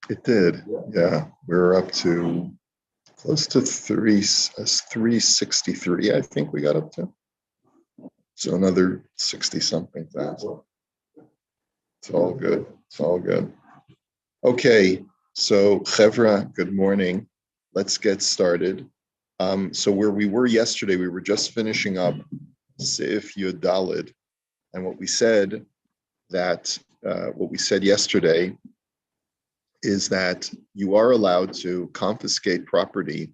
It did. Yeah. We were up to close to 363, I think we got up to. So another 60 something thousand. It's all good. It's all good. Okay. So Chevra, good morning. Let's get started. So where we were yesterday, we were just finishing up Seif Yud Daled, and what we said yesterday is that you are allowed to confiscate property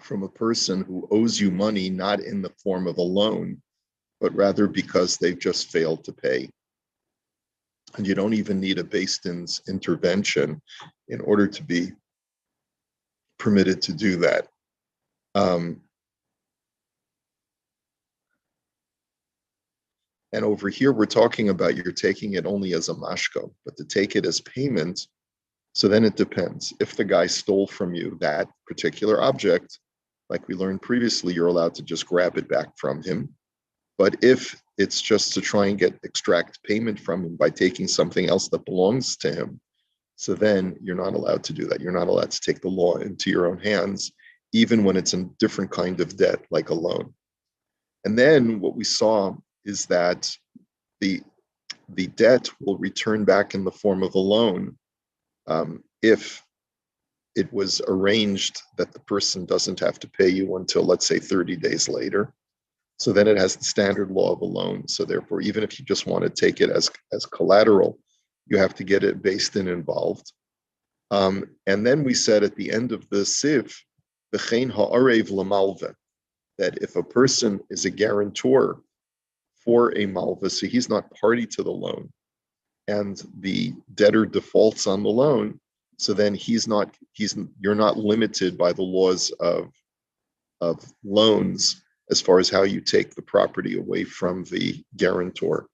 from a person who owes you money, not in the form of a loan, but rather because they've just failed to pay. And you don't even need a Beis Din's intervention in order to be permitted to do that. And over here, we're talking about you're taking it only as a mashko, but to take it as payment, so then it depends. If the guy stole from you that particular object, like we learned previously, you're allowed to just grab it back from him. But if it's just to try and extract payment from him by taking something else that belongs to him, so then you're not allowed to do that. You're not allowed to take the law into your own hands, even when it's a different kind of debt, like a loan. And then what we saw is that the debt will return back in the form of a loan if it was arranged that the person doesn't have to pay you until, let's say, 30 days later. So then it has the standard law of a loan. So therefore, even if you just want to take it as collateral, you have to get it Beis Din involved. And then we said at the end of the Sif, v'chein ha'arev l'malveh, that if a person is a guarantor for a malva, so he's not party to the loan, and the debtor defaults on the loan, so then you're not limited by the laws of loans as far as how you take the property away from the guarantor.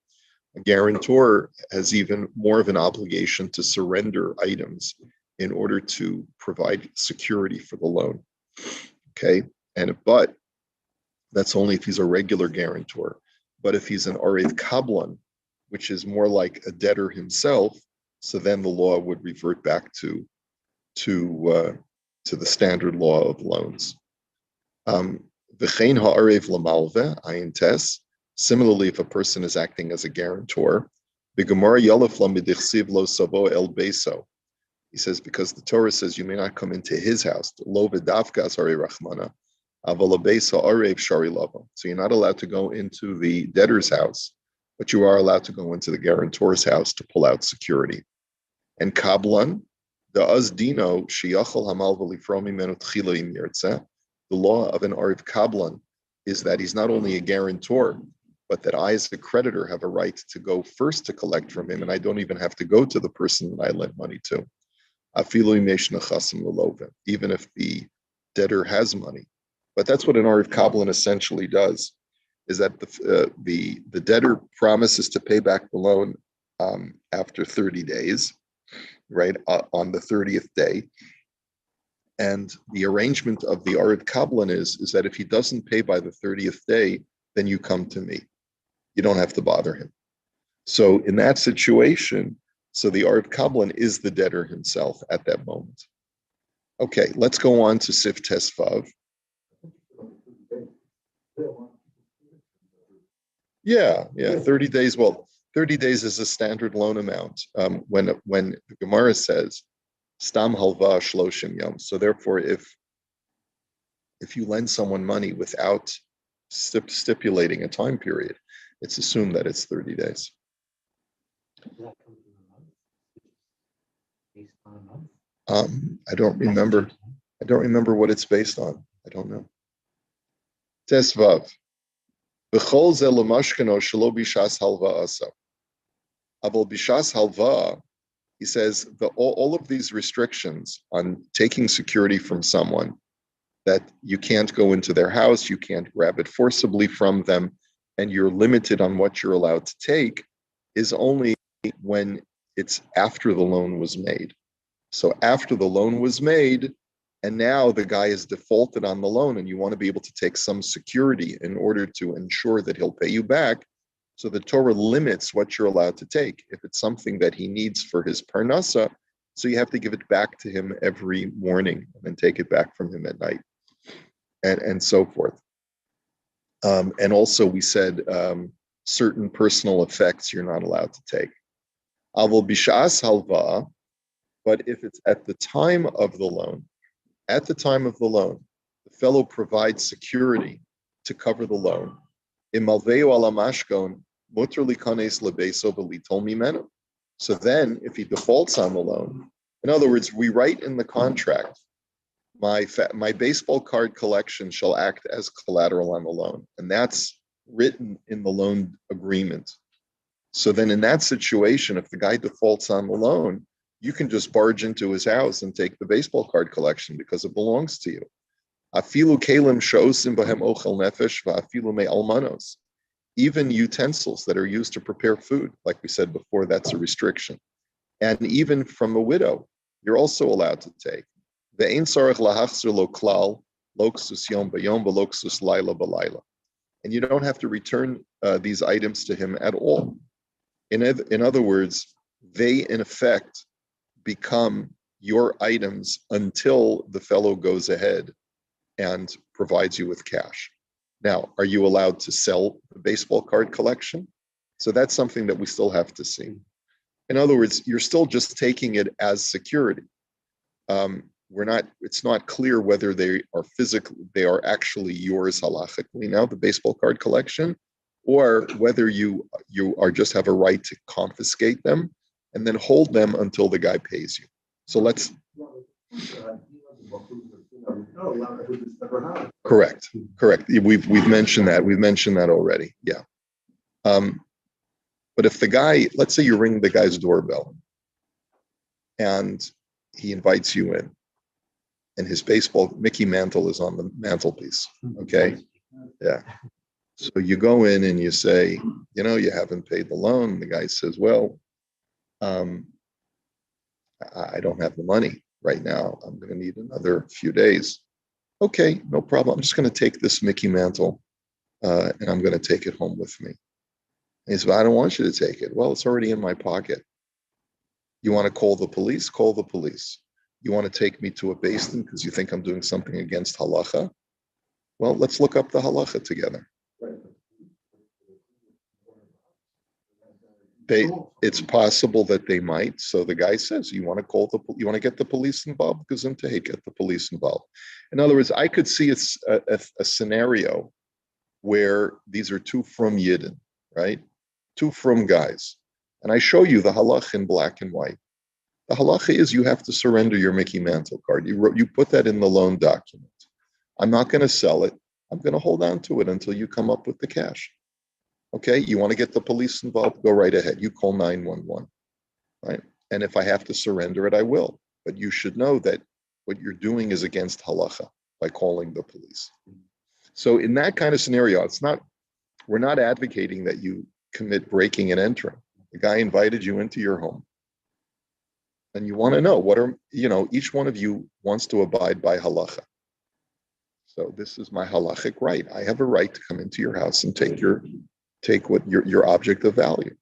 A guarantor has even more of an obligation to surrender items in order to provide security for the loan. Okay, but that's only if he's a regular guarantor. But if he's an Arev Kablan, which is more like a debtor himself, so then the law would revert back to the standard law of loans. V'chein ha'arev l'malveh, ayin tes. Similarly, if a person is acting as a guarantor, b'gemara yalef la midichsiv lo savo el beso. He says, because the Torah says you may not come into his house. Lo v'davka asari rachmana, aval beso arev shari lava. So you're not allowed to go into the debtor's house, but you are allowed to go into the guarantor's house to pull out security. And kablan, the azdino sheyachol hamalva lifromi menu tchila im yirtzeh. The law of an Arev Kablan is that he's not only a guarantor, but that I, as a creditor, have a right to go first to collect from him, and I don't even have to go to the person that I lent money to. Even if the debtor has money. But that's what an Arev Kablan essentially does, is that the debtor promises to pay back the loan after 30 days, right, on the 30th day. And the arrangement of the Arev Kablan is that if he doesn't pay by the 30th day, then you come to me. You don't have to bother him. So in that situation, so the Arev Kablan is the debtor himself at that moment. Okay, let's go on to Sif Tesvav. Yeah, 30 days. Well, 30 days is a standard loan amount. When the Gemara says, Stam halva shloshim yom. So therefore, if you lend someone money without stipulating a time period, it's assumed that it's 30 days. I don't remember what it's based on. I don't know. Tesvav. V'chol ze l'mashkeno shelo bishas halva asa. Aval bishas halva. He says all of these restrictions on taking security from someone, that you can't go into their house, you can't grab it forcibly from them, and you're limited on what you're allowed to take, is only when it's after the loan was made. So after the loan was made, and now the guy is defaulted on the loan, and you want to be able to take some security in order to ensure that he'll pay you back, So the Torah limits what you're allowed to take. If it's something that he needs for his parnasa, so you have to give it back to him every morning and then take it back from him at night, and so forth. And also we said certain personal effects you're not allowed to take. Avol bishas halva, but if it's at the time of the loan, the fellow provides security to cover the loan. So then, if he defaults on the loan, in other words, we write in the contract, my baseball card collection shall act as collateral on the loan, and that's written in the loan agreement. So then, in that situation, if the guy defaults on the loan, you can just barge into his house and take the baseball card collection because it belongs to you. Even utensils that are used to prepare food, like we said before, that's a restriction. And even from a widow, you're also allowed to take. And you don't have to return these items to him at all. In other words, they in effect become your items until the fellow goes ahead and provides you with cash. Now, are you allowed to sell the baseball card collection? So that's something that we still have to see. In other words, you're still just taking it as security. It's not clear whether they are actually yours halachically now, the baseball card collection, or whether you are just have a right to confiscate them and then hold them until the guy pays you. So let's. Correct. We've mentioned that. We've mentioned that already. Yeah. But if the guy, let's say you ring the guy's doorbell and he invites you in, and his baseball Mickey mantle is on the mantelpiece. Okay. Yeah. So you go in and you say, you haven't paid the loan. The guy says, well, I don't have the money right now. I'm going to need another few days. Okay, no problem. I'm just going to take this Mickey mantle and I'm going to take it home with me. And he says, I don't want you to take it. Well, it's already in my pocket. You want to call the police? Call the police. You want to take me to a beis din because you think I'm doing something against halacha? Well, let's look up the halacha together. It's possible that they might. So the guy says, you want to get the police involved? Get the police involved. In other words, I could see a scenario where these are two from Yidden, right? Two from guys. And I show you the halach in black and white. The halacha is you have to surrender your Mickey Mantle card. You put that in the loan document. I'm not going to sell it. I'm going to hold on to it until you come up with the cash. Okay, you want to get the police involved? Go right ahead. You call 911, right? And if I have to surrender it, I will. But you should know that what you're doing is against halacha by calling the police. So in that kind of scenario, we're not advocating that you commit breaking and entering. The guy invited you into your home. And you want to know each one of you wants to abide by halacha. So this is my halachic right. I have a right to come into your house and take what your object of value.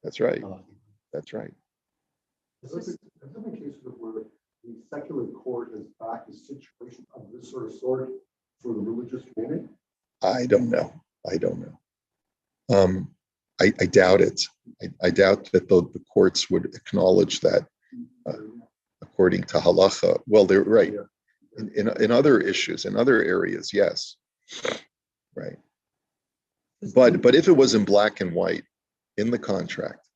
That's right. That's right. Has there been cases where the secular court has backed a situation of this sort for the religious community? I don't know. I doubt it. I doubt that the courts would acknowledge that according to halacha. Well, they're right. In other issues, in other areas, yes. Right. But if it was in black and white in the contract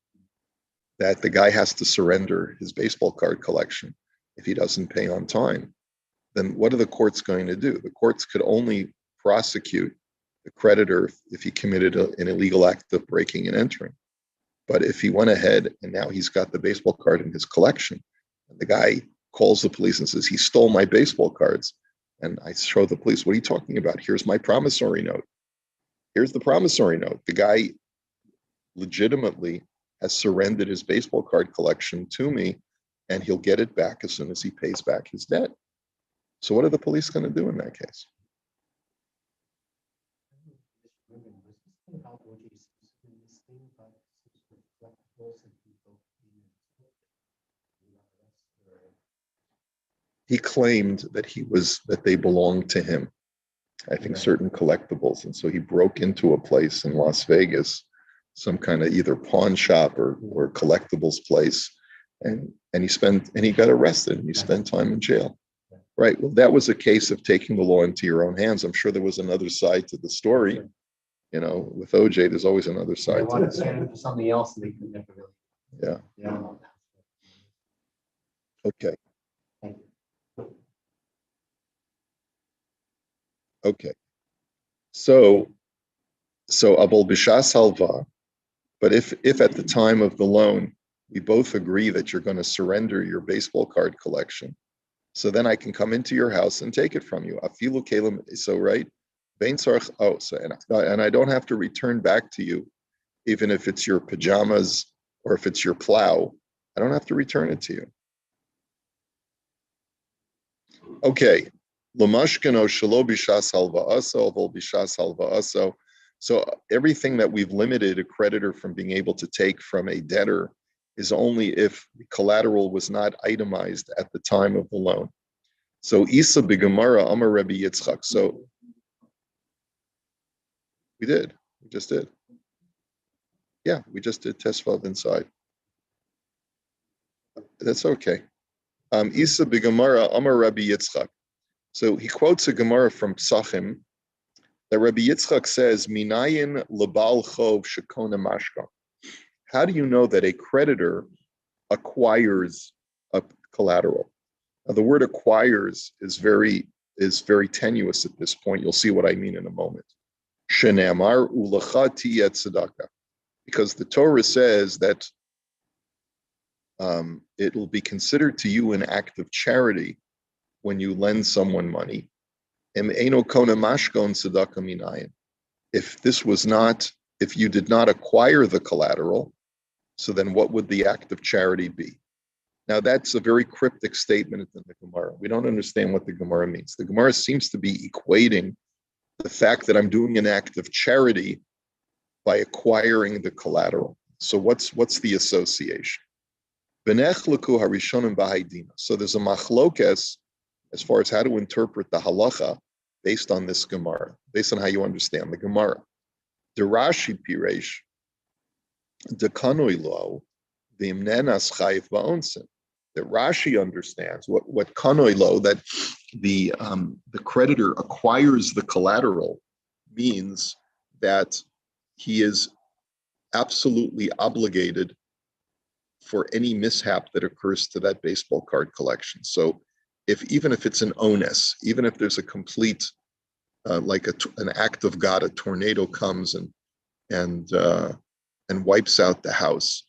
that the guy has to surrender his baseball card collection if he doesn't pay on time, then what are the courts going to do? The courts could only prosecute the creditor if he committed an illegal act of breaking and entering. But if he went ahead and now he's got the baseball card in his collection, and the guy calls the police and says, he stole my baseball cards, and I show the police, what are you talking about? Here's my promissory note. Here's the promissory note. The guy legitimately has surrendered his baseball card collection to me, and he'll get it back as soon as he pays back his debt. So what are the police going to do in that case? he claimed that they belonged to him. I think certain collectibles. And so he broke into a place in Las Vegas, some kind of either pawn shop or collectibles place. And he got arrested and he spent time in jail. Right. Well, that was a case of taking the law into your own hands. I'm sure there was another side to the story. You know, with OJ, there's always another side. They wanted to stand for something else and they could never really. Yeah. Okay. Thank you. Okay. So Abul Bishas Halva, but if at the time of the loan, we both agree that you're going to surrender your baseball card collection, so then I can come into your house and take it from you. Afilu kelim, so right? And I don't have to return back to you, even if it's your pajamas or if it's your plow. I don't have to return it to you. Okay. Lamashkano shalo bishas halva aso, vol bishas halva aso. So everything that we've limited a creditor from being able to take from a debtor is only if the collateral was not itemized at the time of the loan. So Isa b'Gemara Amar Rebbe Yitzchak. So we just did. Yeah, we just did Tesvav inside. That's okay. Isa b'Gemara Amar Rebbe Yitzchak. So he quotes a Gemara from Psachim that Rebbe Yitzchak says, Minayin lebal chov shekona mashka. How do you know that a creditor acquires a collateral? Now, the word acquires is very tenuous at this point. You'll see what I mean in a moment. Shenamar ulacha tiyet tzedakah. Because the Torah says that it will be considered to you an act of charity when you lend someone money. If you did not acquire the collateral, so then what would the act of charity be? Now that's a very cryptic statement in the Gemara. We don't understand what the Gemara means. The Gemara seems to be equating the fact that I'm doing an act of charity by acquiring the collateral. So what's the association? So there's a machlokes as far as how to interpret the halacha based on this Gemara, based on how you understand the Gemara. The Rashi Piresh, the Kanoi Lo, the Imnenas Chayiv Ba'onsin. That Rashi understands what Kanoi Lo, that the creditor acquires the collateral, means that he is absolutely obligated for any mishap that occurs to that baseball card collection. So even if it's an onus, even if there's a complete, like an act of God, a tornado comes and wipes out the house,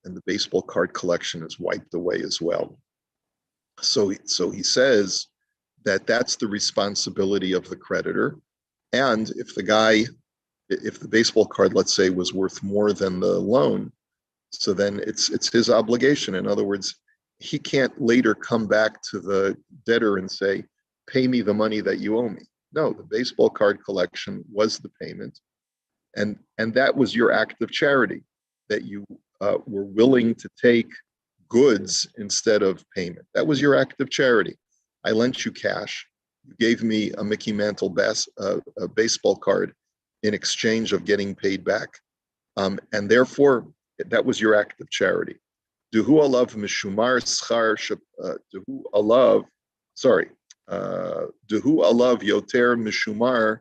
and the baseball card collection is wiped away as well. So he says that that's the responsibility of the creditor. And if the baseball card, let's say, was worth more than the loan, so then it's his obligation. In other words, he can't later come back to the debtor and say, pay me the money that you owe me. No, the baseball card collection was the payment. And that was your act of charity, that you were willing to take goods instead of payment. That was your act of charity. I lent you cash. You gave me a Mickey Mantle a baseball card in exchange of getting paid back. And therefore, that was your act of charity. Duhu alav mishumar schar duhu alav yoter mishumar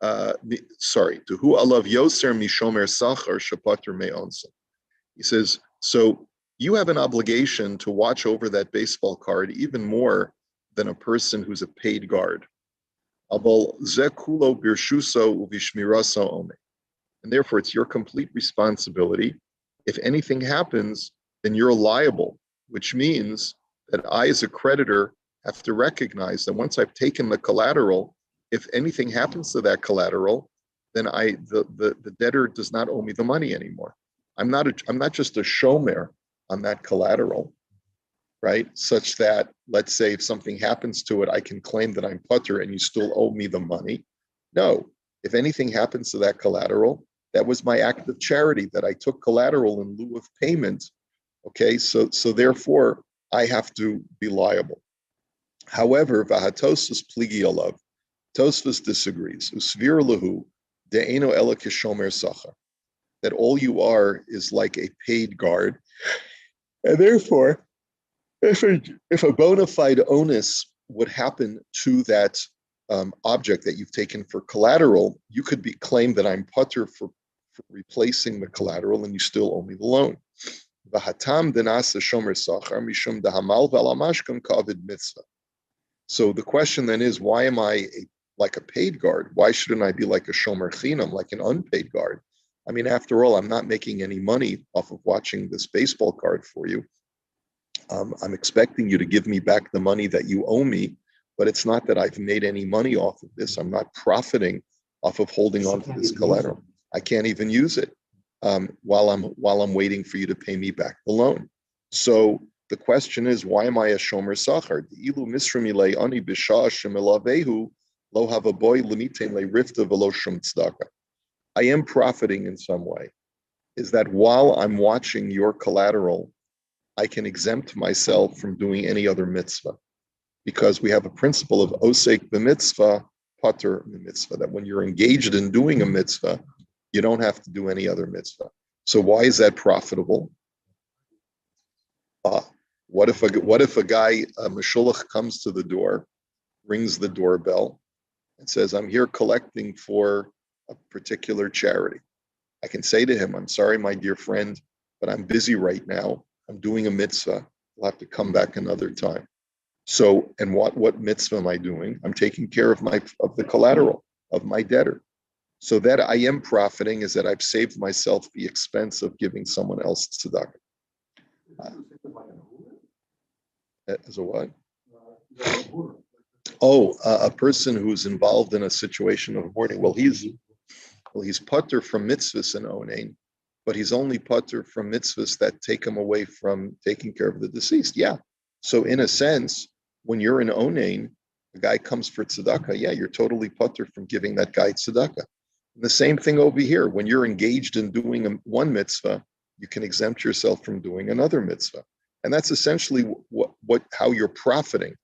duhu alav yoser mishomer sachar shapater me'onsa. He says, so you have an obligation to watch over that baseball card even more than a person who's a paid guard. Abal zekulo birshuso uvishmiraso ome. And therefore, it's your complete responsibility. If anything happens, then you're liable, which means that I, as a creditor, have to recognize that once I've taken the collateral, if anything happens to that collateral, then the debtor does not owe me the money anymore. I'm not just a shomer on that collateral, right? Such that, let's say, if something happens to it, I can claim that I'm putter and you still owe me the money. No, if anything happens to that collateral, that was my act of charity, that I took collateral in lieu of payment. Okay, so therefore I have to be liable. However, Vahatosas pligi alav, Tosfos disagrees. Usvir lahu de'eno ela kishomer sachar, that all you are is like a paid guard, and therefore, if a bona fide onus would happen to that object that you've taken for collateral, you could be claimed that I'm putter for replacing the collateral, and you still owe me the loan. V'hatam denasa shomer sachar mishum dahamal v'alamashkam kavid mitzvah. So the question then is, why am I like a paid guard? Why shouldn't I be like a shomer chinam, like an unpaid guard? I mean, after all, I'm not making any money off of watching this baseball card for you. I'm expecting you to give me back the money that you owe me, but it's not that I've made any money off of this. I'm not profiting off of holding on to this collateral. I can't even use it while I'm waiting for you to pay me back the loan. So the question is, why am I a shomer sachar? Ilu misramile ani b'shah shemelavehu lo havaboy lemiten le rifta v'lo shum tzedakah. I am profiting in some way. Is that while I'm watching your collateral, I can exempt myself from doing any other mitzvah, because we have a principle of osek b'mitzvah, pater b'mitzvah, that when you're engaged in doing a mitzvah, you don't have to do any other mitzvah. So why is that profitable? What if a guy, a meshulach, comes to the door, rings the doorbell, and says, "I'm here collecting for a particular charity." I can say to him, "I'm sorry, my dear friend, but I'm busy right now. I'm doing a mitzvah. I'll have to come back another time." So, and what mitzvah am I doing? I'm taking care of the collateral of my debtor. So that I am profiting is that I've saved myself the expense of giving someone else tzedakah. As a what? Oh, a person who's involved in a situation of mourning. Well, he's putter from mitzvahs and onain, but he's only putter from mitzvahs that take him away from taking care of the deceased. Yeah. So in a sense, when you're in onain, the guy comes for tzedakah. Yeah, you're totally putter from giving that guy tzedakah. And the same thing over here. When you're engaged in doing one mitzvah, you can exempt yourself from doing another mitzvah. And that's essentially how you're profiting.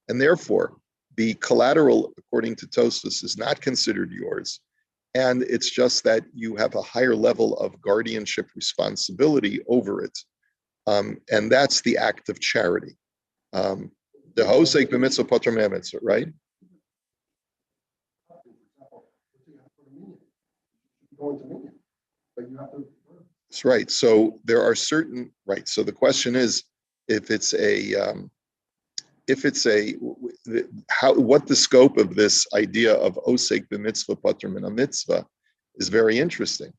And therefore, the collateral, according to Tosfos, is not considered yours. And it's just that you have a higher level of guardianship responsibility over it. And that's the act of charity. The hosek b'mitzvah pater mitzvah, right? That's right. So there are certain, right. So the question is, what the scope of this idea of osek b'mitzvah pater min mitzvah is very interesting.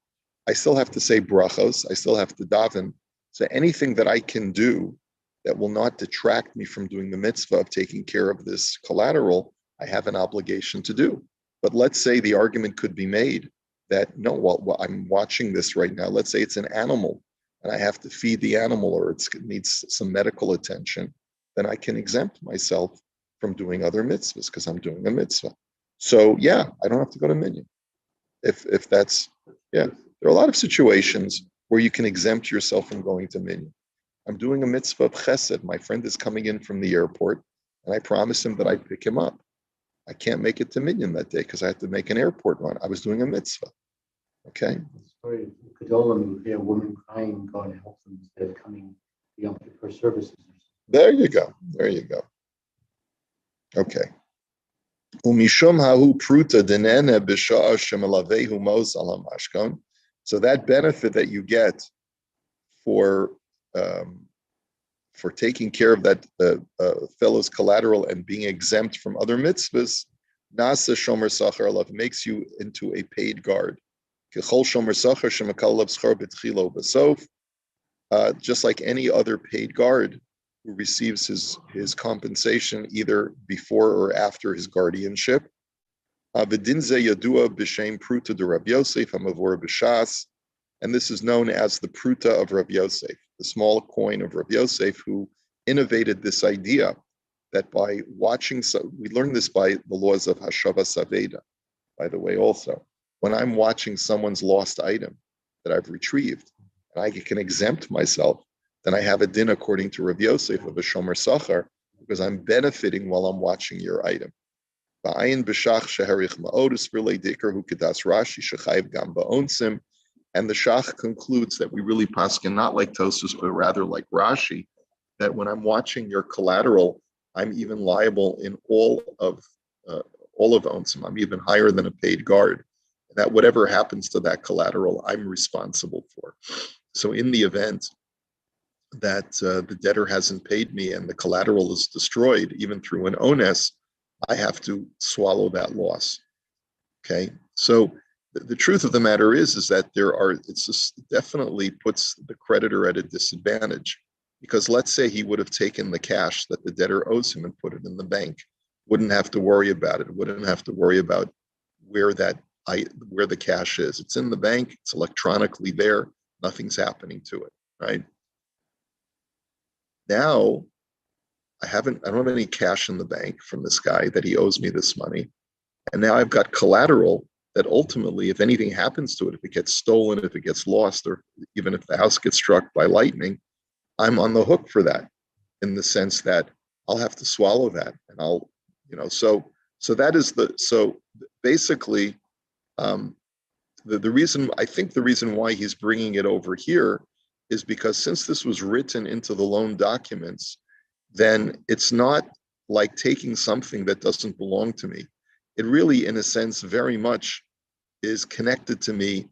I still have to say brachos. I still have to daven. So anything that I can do that will not detract me from doing the mitzvah of taking care of this collateral, I have an obligation to do. But let's say the argument could be made that, no, well, I'm watching this right now. Let's say it's an animal and I have to feed the animal, or it needs some medical attention. Then I can exempt myself from doing other mitzvahs because I'm doing a mitzvah. So yeah, I don't have to go to minyan. If that's, yeah, there are a lot of situations where you can exempt yourself from going to minyan. I'm doing a mitzvah of chesed. My friend is coming in from the airport, and I promised him that I'd pick him up. I can't make it to minyan that day because I had to make an airport run. I was doing a mitzvah. Okay. Sorry, Gedolim, you hear a woman crying, going to help them instead of coming for services. There you go. There you go. Okay. Umishum hahu pruta denene b'sha'a shemelavehu mos al hamashkon. So that benefit that you get for taking care of that fellow's collateral and being exempt from other mitzvahs, nasa shomer sachar alav, makes you into a paid guard. Kechol shomer sachar shemekal alav schar b'tchilo b'sof. Just like any other paid guard who receives his compensation either before or after his guardianship. V'dinze yadua b'shem pruta de Rabbi Yosef hamavor b'shas, and this is known as the pruta of Rabbi Yosef, the small coin of Rabbi Yosef, who innovated this idea that by watching, we learned this by the laws of Hashava Saveda, by the way, also. When I'm watching someone's lost item that I've retrieved, and I can exempt myself, then I have a din according to Rabbi Yosef of a shomer sachar, because I'm benefiting while I'm watching your item. And the Shach concludes that we really paskin not like Tosus, but rather like Rashi, that when I'm watching your collateral, I'm even liable in all of onsim. I'm even higher than a paid guard. That whatever happens to that collateral, I'm responsible for. So in the event that the debtor hasn't paid me and the collateral is destroyed, even through an ones, I have to swallow that loss. Okay, so the truth of the matter is that it's just definitely puts the creditor at a disadvantage, because let's say he would have taken the cash that the debtor owes him and put it in the bank, wouldn't have to worry about it, wouldn't have to worry about where the cash is. It's in the bank, it's electronically there, nothing's happening to it, right? Now, I don't have any cash in the bank from this guy that he owes me this money. And now I've got collateral that ultimately, if anything happens to it, if it gets stolen, if it gets lost, or even if the house gets struck by lightning, I'm on the hook for that, in the sense that I'll have to swallow that. And so basically, the reason why he's bringing it over here is because since this was written into the loan documents, then it's not like taking something that doesn't belong to me. It really, in a sense, very much is connected to me.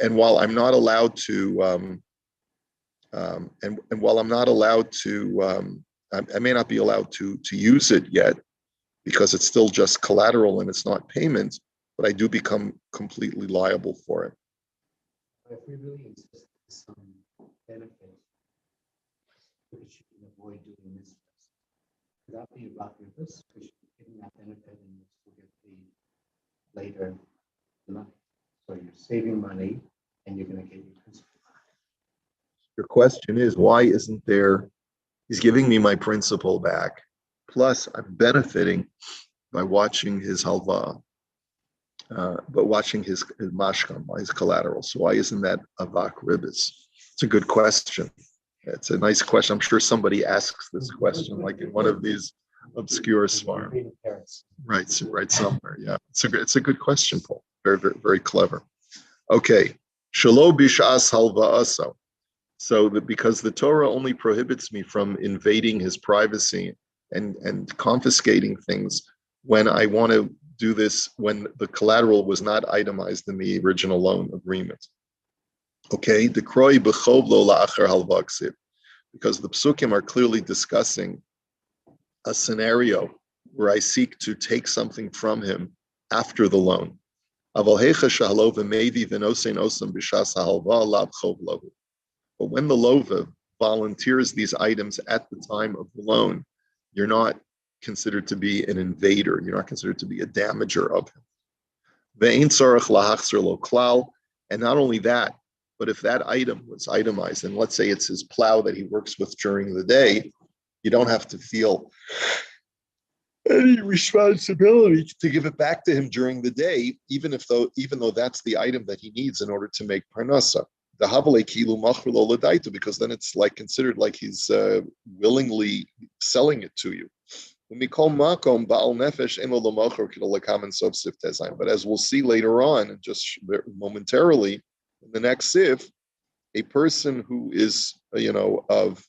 And while I'm not allowed to, and while I'm not allowed to, I may not be allowed to use it yet, because it's still just collateral and it's not payment, but I do become completely liable for it. If we really insist on some benefit, we should avoid doing this. Could that be about this? We should be giving that benefit and we'll get paid later tonight. So you're saving money and you're going to get your principal. Your question is, why isn't there, he's giving me my principal back, plus I'm benefiting by watching his halva, but watching his mashkam, his collateral. So why isn't that avak ribis? It's a good question. It's a nice question. I'm sure somebody asks this question, like in one of these obscure farms. Right somewhere. Yeah, it's a good question, Paul. Very, very, very clever. Okay, shelo bishas halva aso. So that because the Torah only prohibits me from invading his privacy and confiscating things when I want to do this, when the collateral was not itemized in the original loan agreement. Okay, the kroi b'chov lo la'achar halvaksiv, because the psukim are clearly discussing a scenario where I seek to take something from him after the loan. Aval hecha shahalo v'mevi v'nosein osam b'shas ha'halva lav chov lahu. But when the lova volunteers these items at the time of the loan, you're not considered to be an invader. You're not considered to be a damager of him. And not only that, but if that item was itemized, and let's say it's his plow that he works with during the day, you don't have to feel any responsibility to give it back to him during the day, even though that's the item that he needs in order to make parnasa. The havale kilu machru lo l'daita, because then it's like considered like he's willingly selling it to you. But as we'll see later on, just momentarily in the next sif, a person who is of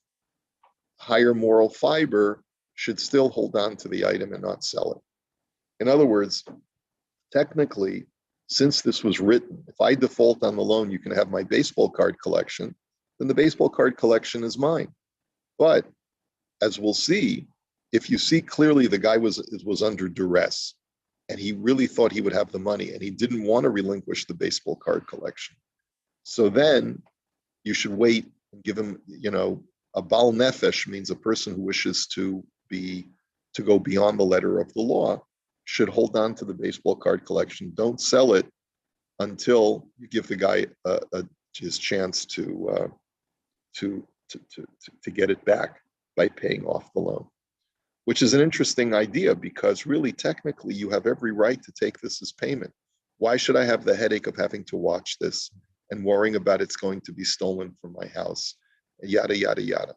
higher moral fiber should still hold on to the item and not sell it. In other words, technically, since this was written, if I default on the loan, you can have my baseball card collection, then the baseball card collection is mine. But as we'll see, if you see clearly the guy was under duress and he really thought he would have the money and he didn't want to relinquish the baseball card collection. So then you should wait and give him, a bal nefesh means a person who wishes to go beyond the letter of the law should hold on to the baseball card collection. Don't sell it until you give the guy his chance to get it back by paying off the loan, which is an interesting idea because really, technically, you have every right to take this as payment. Why should I have the headache of having to watch this and worrying about it's going to be stolen from my house? Yada, yada, yada,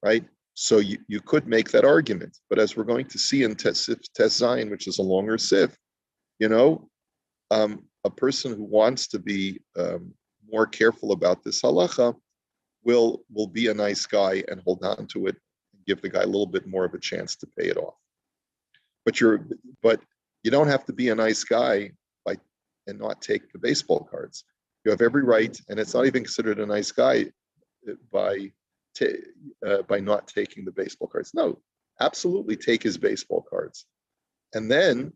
right? So you could make that argument. But as we're going to see in Tes Zayin, which is a longer sif, a person who wants to be more careful about this halacha will be a nice guy and hold on to it and give the guy a little bit more of a chance to pay it off. But you don't have to be a nice guy and not take the baseball cards. You have every right, and it's not even considered a nice guy by not taking the baseball cards. No, absolutely take his baseball cards. And then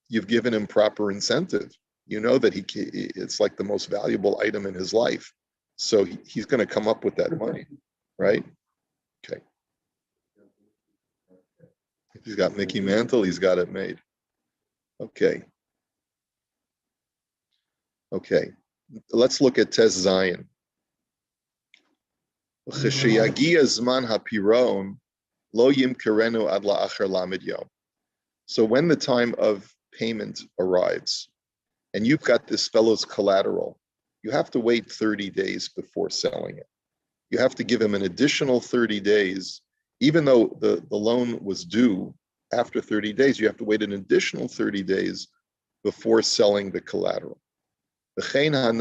you've given him proper incentive. You know that it's like the most valuable item in his life. So he's going to come up with that money, right? Okay. If he's got Mickey Mantle, he's got it made. Okay. Okay. Let's look at Tes Zayin. So when the time of payment arrives, and you've got this fellow's collateral, you have to wait 30 days before selling it. You have to give him an additional 30 days, even though the loan was due after 30 days, you have to wait an additional 30 days before selling the collateral. And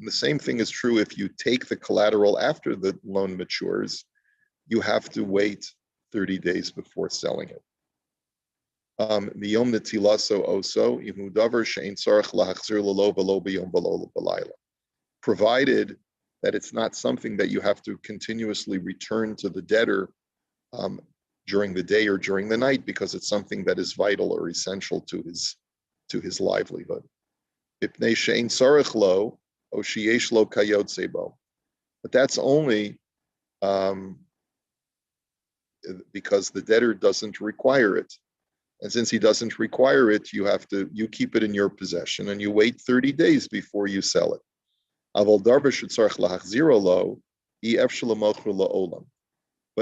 the same thing is true if you take the collateral after the loan matures, you have to wait 30 days before selling it. Provided that it's not something that you have to continuously return to the debtor during the day or during the night, because it's something that is vital or essential to his livelihood. But that's only because the debtor doesn't require it. And since he doesn't require it, you keep it in your possession and you wait 30 days before you sell it. But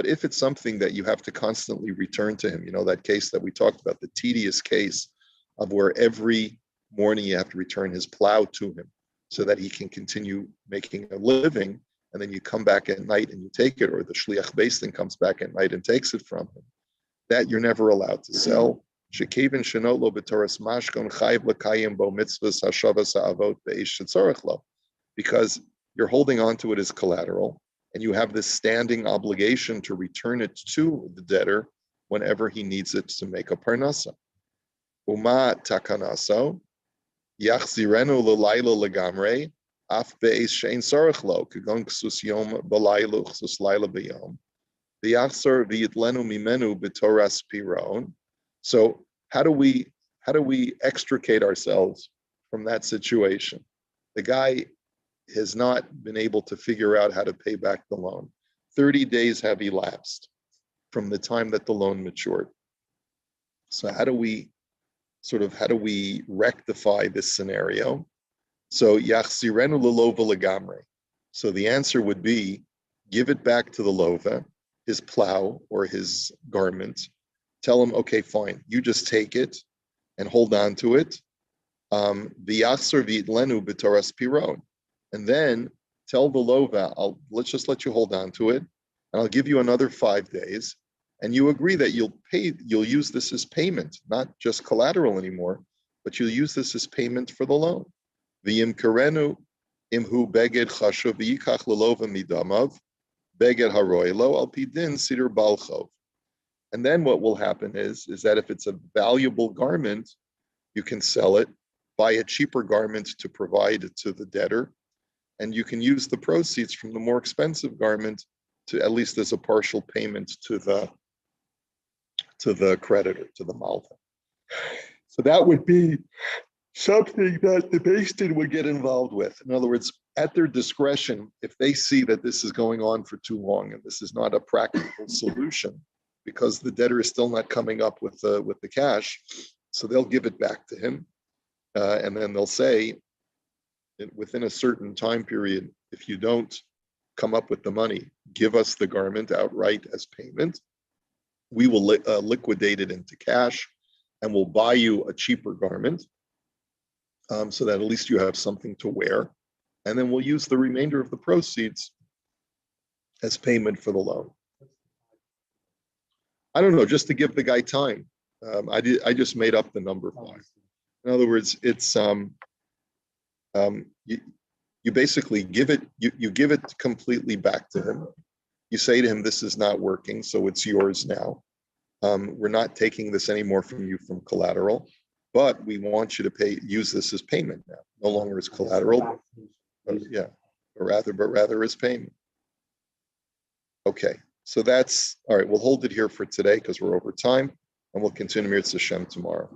if it's something that you have to constantly return to him, that case that we talked about, the tedious case of where every morning you have to return his plow to him so that he can continue making a living, and then you come back at night and you take it, or the shliach beis din comes back at night and takes it from him, that you're never allowed to sell. Because you're holding on to it as collateral, and you have this standing obligation to return it to the debtor whenever he needs it to make a parnasa. Uma takanaso yachzirenu l'layla legamre af be'es she'en sarich lo kagon ksus yom b'layla ksus layla b'yom v'yachzor v'yitlenu mimenu b'toras piron. So how do we extricate ourselves from that situation? The guy has not been able to figure out how to pay back the loan. 30 days have elapsed from the time that the loan matured. So how do we rectify this scenario? So yachzirenu l'lova legamre. So the answer would be, give it back to the lova, his plow or his garment. Tell him, okay, fine, you just take it and hold on to it. V'yachzor v'yitlenu b'toras piron. And then tell the lova, let's just let you hold on to it, and I'll give you another 5 days. And you agree that you'll use this as payment, not just collateral anymore, but you'll use this as payment for the loan. V'yim karenu imhu beged chashuv v'yikach l'lova midamav beged haroilo al pidin sidur balchov. And then what will happen is that if it's a valuable garment, you can sell it, buy a cheaper garment to provide it to the debtor, and you can use the proceeds from the more expensive garment to, at least as a partial payment, to the creditor, to the malva. So that would be something that the beis din would get involved with. In other words, at their discretion, if they see that this is going on for too long and this is not a practical solution, because the debtor is still not coming up with the cash, so they'll give it back to him, and then they'll say, within a certain time period, if you don't come up with the money, give us the garment outright as payment. We will liquidate it into cash, and we'll buy you a cheaper garment, so that at least you have something to wear. and then we'll use the remainder of the proceeds as payment for the loan. I don't know, just to give the guy time. I just made up the number 5. In other words, it's you basically give it, you give it completely back to him. You say to him, this is not working, so it's yours now. We're not taking this anymore from you from collateral, but we want you to use this as payment now, no longer as collateral, but rather as payment. Okay, so that's all right. We'll hold it here for today because we're over time, and we'll continue Mirz Hashem tomorrow.